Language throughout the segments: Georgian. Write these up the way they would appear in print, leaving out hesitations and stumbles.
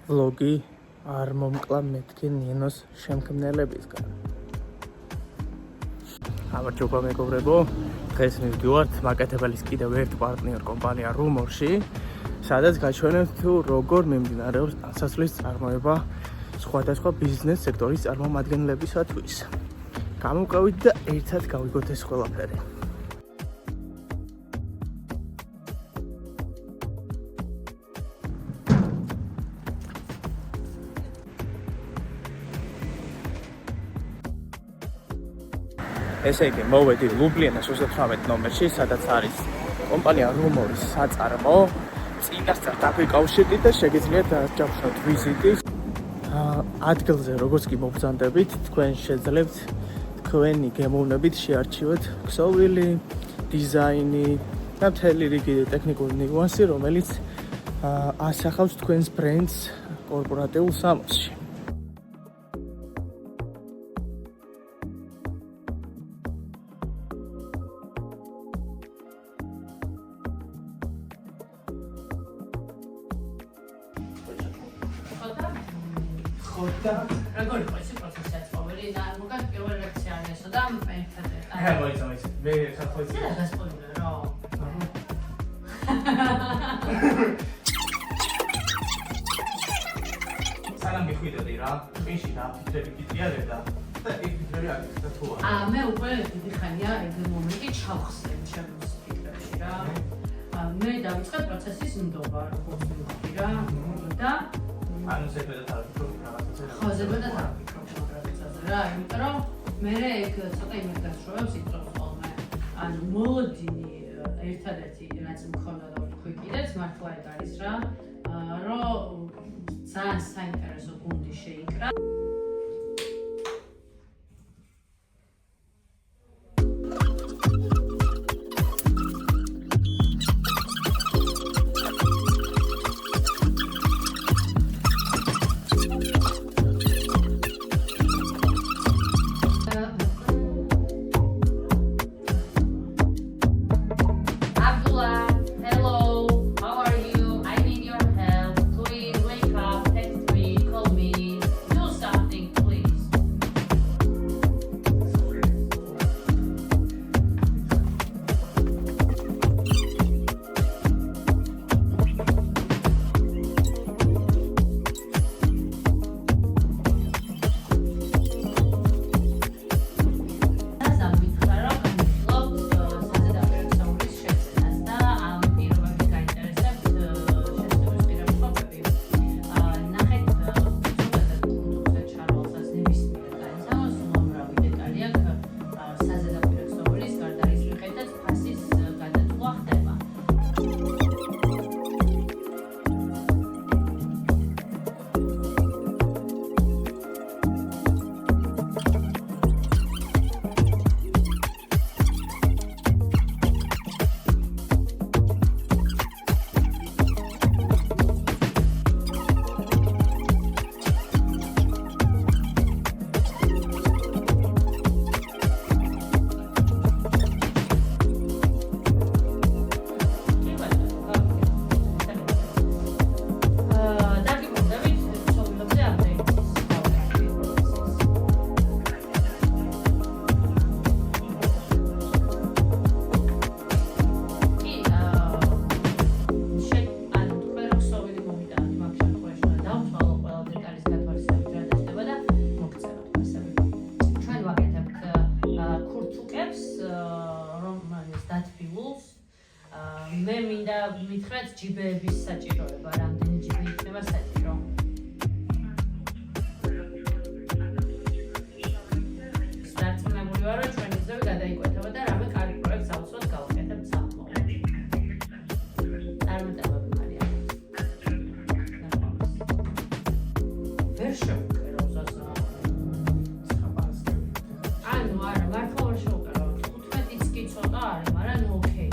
ვლოგი არ მომკლა მეთქი ნინოს შემქმნელებისგან. გამარჯობა მეგობრებო, დღეს მივდივართ მაკეთებელის კიდევ ერთ პარტნიორ კომპანია Rumor-ში, სადაც გაჩვენებთ თუ როგორ მიმდინარეობს ტანსაცმლის წარმოება სხვადასხვა ბიზნეს სექტორის წარმომადგენლებისათვის. გამოვყავით და ერთად გავიგოთ ეს ყველაფერი. ესე იგი, მოვედი ლუბლიანას 38 ნომერში, სადაც არის კომპანია Rumor-ის საწარმო. წინასწარ დაგვიკავშირდით და შეგიძლიათ დააჯავშოთ ვიზიტი. ადგილზე როგორც კი მობრძანდებით, თქვენ შეძლებთ თქვენი გემოვნებით შეარჩიოთ ქსოვილი, დიზაინი და მთელი რიგი ტექნიკური ნიუანსი, რომელიც ასახავს თქვენს ბრენდს კორპორატიულ სამოსში. როგორ იყო ეს პროცესი აწყობილი და მოგან პირველ ლექცია არისო და ერთად მოიცა მე საფოიცი გასპოილერე რა სანამ მიხვიდოდი რა ტვინში და ფიქრები გიწიარებდა და ეს ფიქრები აქ თუა მე უკვე დიდი ხანია ეგ მომენტი ჩავხსნე ჩემს ფიქრებში რა მე დავიწყე პროცესის ნდობა როგორც ვიყავი რა და ანუ ზებედად არ ვფიქრობ ხო, ზებედად არ ვფიქრობ პროცესზე რა, იმიტომ რომ მე ეგ ცოტა იმედ გასწრებს იწვევს ხოლმე. ანუ მოლოდინი ერთადერთი რაც მქონდა და ვთქვი კიდეც მართლა ეგ არის რა, რომ ძალიან საინტერესო გუნდი შეიკრა. მე მინდა მითხრათ ჯიბეების საჭიროება, რამდენი ჯიბი იქნება საჭირო. სტარტნებული ვარ, რომ ჩვენი ძები გადაიკვეთება და რამე კარგი პროექტს აუცილებლად გავაკეთებ სამოვლოდ. წარმატებები მარია. ვერ შევუკერო ზაზა. ანუ არა, მართლა ვერ შევუკერო. 15-იც კი ცოტა არის, მაგრამ ნუ ოკეი.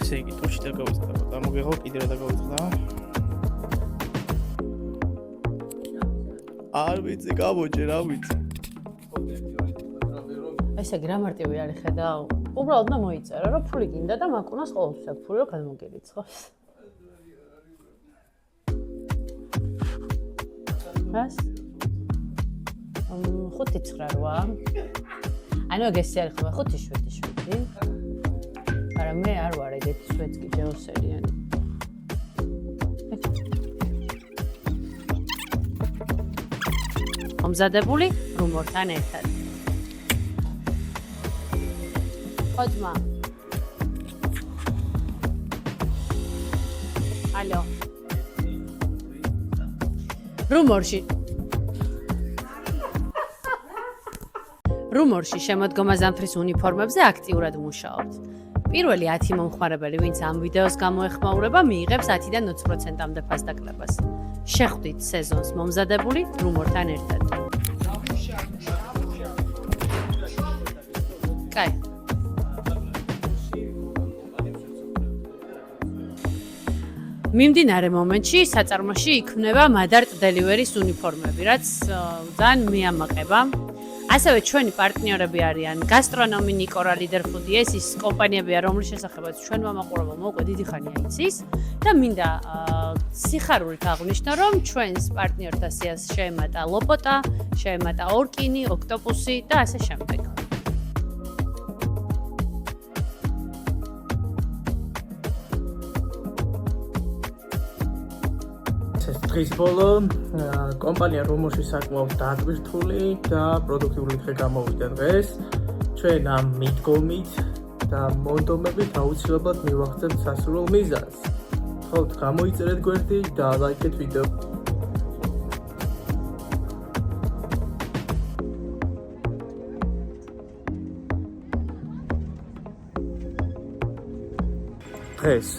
ესე იგი, ტუჩი დაგავიწყდა, დამოგეღო კიდე რა დაგავიწყდა. არ ვიცი, გამოჭე, რა ვიცი. ესე იგი, რა მარტივი არის ხედავ. უბრალოდ და მოიწერა, რომ ფული გინდა და მაკუნას ყოველთვის აქვს ფული, რომ გადმოგერიცხოს. მას? 5-9-8. ანუ ეგეთი არის ხოლმე 5-7-7. მაგრამ მე არ ვარ ეგეთი სვეტკი ჯეოსერიანი. მომზადებული რუმორთან ერთად. ხოძმა. ალო. რუმორში შემოდგომა ზამთრის უნიფორმებზე აქტიურად მუშაობთ. პირველი 10 მომხმარებელი, ვინც ამ ვიდეოს გამოეხმაურება, მიიღებს 10-დან 20%-მდე ფასდაკლებას. შეხვდით სეზონს მომზადებული რუმორთან ერთად. კაი. მიმდინარე მომენტში საწარმოში იქმნება მადარტ დელივერის უნიფორმები, რაც ძალიან მიამაყება. ასევე ჩვენი პარტნიორები არიან გასტრონომი ნიკორა ლიდერფუდი, ეს ის კომპანიებია, რომლის შესახებაც ჩვენმა მაყურებელმა უკვე დიდი ხანია იცის და მინდა სიხარულით აღვნიშნო, რომ ჩვენს პარტნიორთა სიას შეემატა ლოპოტა, შეემატა ორკინი, ოქტოპუსი და ასე შემდეგ. დღის ბოლო კომპანია რუმორში საკმაოდ დაატვირთული და პროდუქტიული დღე გამოვიდა დღეს. ჩვენ ამ მიდგომით და მონდომებით აუცილებლად მივახცევთ სასურველ მიზანს. ხოთ გამოიწერეთ გვერდი და ლაიქეთ ვიდეო. დღეს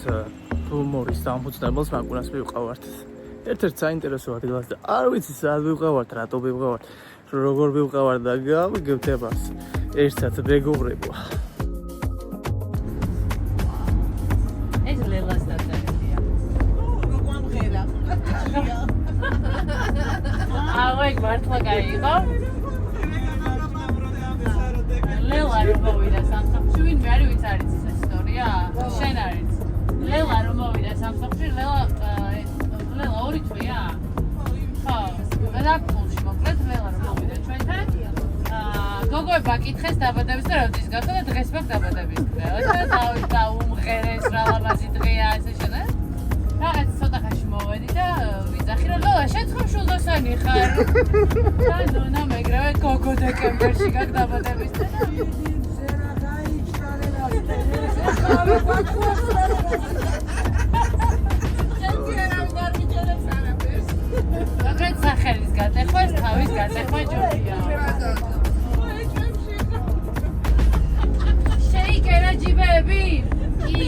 რუმორის დამფუძნებელს მაკუნას მივყავართ. ერთ-ერთ საინტერესო ადგილას და არ ვიცი სად ვიყავართ, რატო ვიყავართ, როგორ ვიყავართ და გავიგებთ ებას. ერთად მეგობრებო. ეს ლელას დაწერილია. მოგვამღერა. აი, მართლა გაიგო. ლელა რომ მოვიდა სამსახურში, ვინმე არის ვინც არის ეს ისტორია? შენ არის. ლელა რომ მოვიდა სამსახურში, ლელა ორი თვეა? ხო, გადაფულში მოკლედ ლელა რომ მოვიდა ჩვენთან. გოგოებმა კითხეს დაბადების და როდის გახდა და დღეს მაქვს დაბადების დღე. და უმღერეს რა ლამაზი დღეა ესე შენა. რაღაც ცოტა ხანში მოვედი და ვიძახი რომ ლელა შენ ხომ შულდოსანი ხარ? და ნონა მეგრევე გოგო დეკემბერში გაქვს დაბადების დღე. რადგან სახელის გატეხვა, თავის გატეხვა ჯობია. შეიკერა ჯიბეები? კი.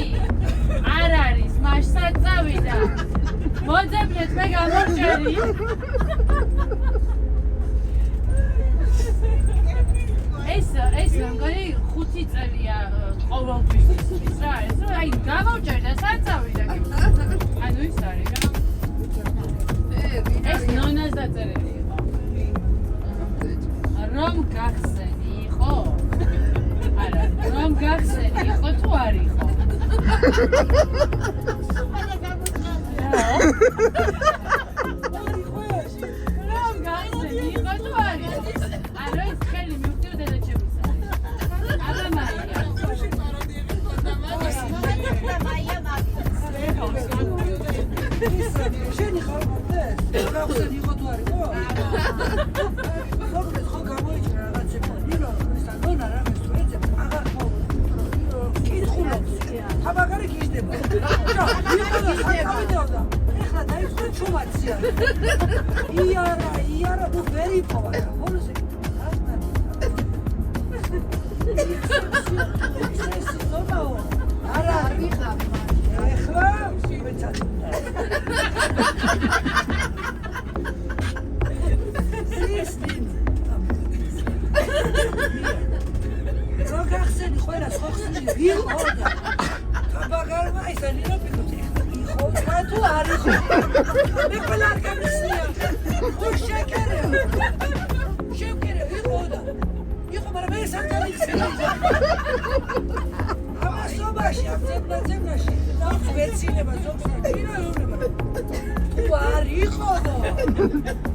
არ არის, მაშსად წავიდა. მოძებნეთ მე გამორჩენი. ეს მგონი 5 წელია ყოველთვის ის რა, ეს რა, აი გამორჩენი და სად წავიდა? ანუ ის არის რა. ეს ნონას დაწერილი იყო. რომ გახსენი იყო? არა, რომ გახსენი იყო თუ არ იყო? რომ გახსენი იყო თუ არ იყო? ანუ ეს ხელი მივხვდი დედაჩემის არის. აბა მაია. შენი ხარ გახსენი იყო თუ არ იყო? ხო გამოიჭრა რაღაცები. ნინო, ისა ნონა რამეს თუ ეძებ, აღარ კითხულობს. თაბაგარი გიждდება. რა, იყო და საკავიდეოდა. ეხლა დაიწყო ჩუმაცია. იარა, თუ ვერ იპოვა. ბოლოს ეს ნონაო. არა, ვიხარ. ეხლა მეცად. რო გახსენი ყველა ხოხსნი ვიყო და თაბაგარმა არ იყო. მე ყველა არ გამისია. ხო შეკერე. შეკერე იყო და. იყო, მაგრამ ეს არ გამისია. ამასობაში აბძებნაში და ვეცილება ზოგადად პიროვნება. თუ არ იყო და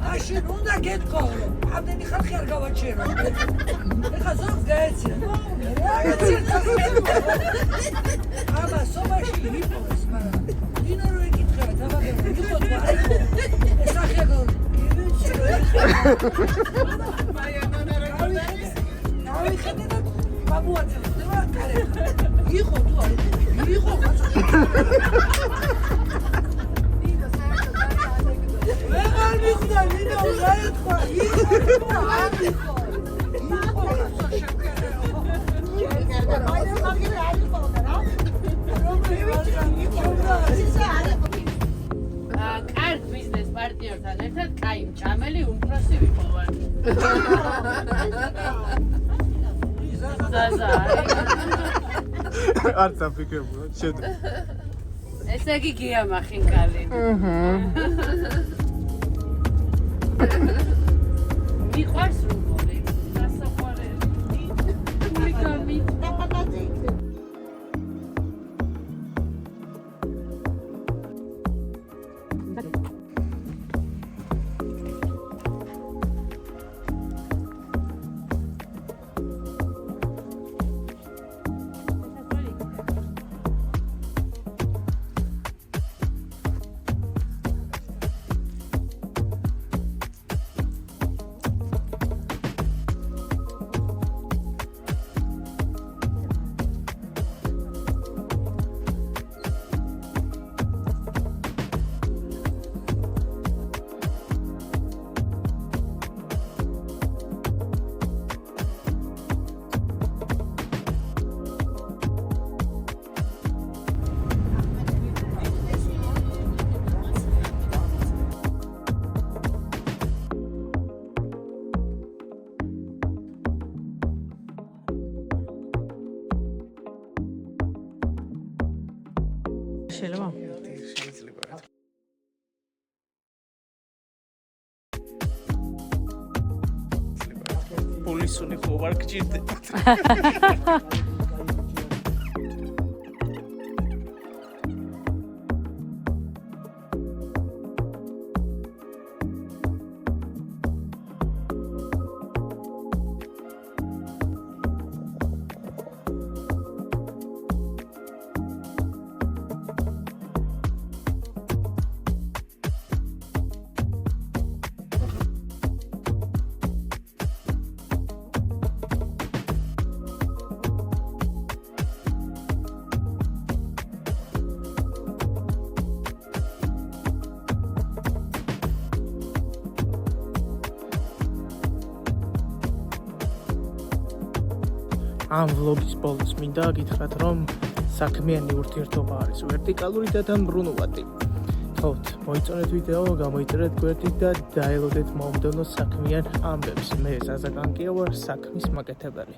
მაშინ უნდა გეთქო რომ ამდენი ხალხი არ გავაჩერო. ეხლა ზოგს გაეცია. ამასობაში იყო ეს, მაგრამ ვინო რო ეკითხება დაბაგება იყო თუ არ იყო. ეს ახლა გავიხედე და ბაბუაძე ხდება კარე. იყო თუ არ იყო. იყო კაცო. ვეღარ მიხვდა ვინო გაეთქვა. იყო თუ არ იყო. იყო კაცო შეკერე. კარგ ბიზნეს პარტნიორთან ერთად კაი მჭამელი უმცროსი ვიყავარ. ზაზა. არც აფიქრებულა, შედი. ესე იგი გიამახინკალი. მიყვარს რუგოლი, დასაყვარელი. მიგამი. შეიძლება შეიძლება. პოლისუნი ხო არ გჭირდება. ამ ვლოგის ბოლოს მინდა გითხრათ, რომ საქმიანი ურთიერთობა არის ვერტიკალური და დამბრუნვადი. თხოვთ, მოიწონეთ ვიდეო, გამოიწერეთ გვერდით და დაელოდეთ მომდევნო საქმიან ამბებს. მე ზაზა კანკია ვარ, საქმის მაკეთებელი.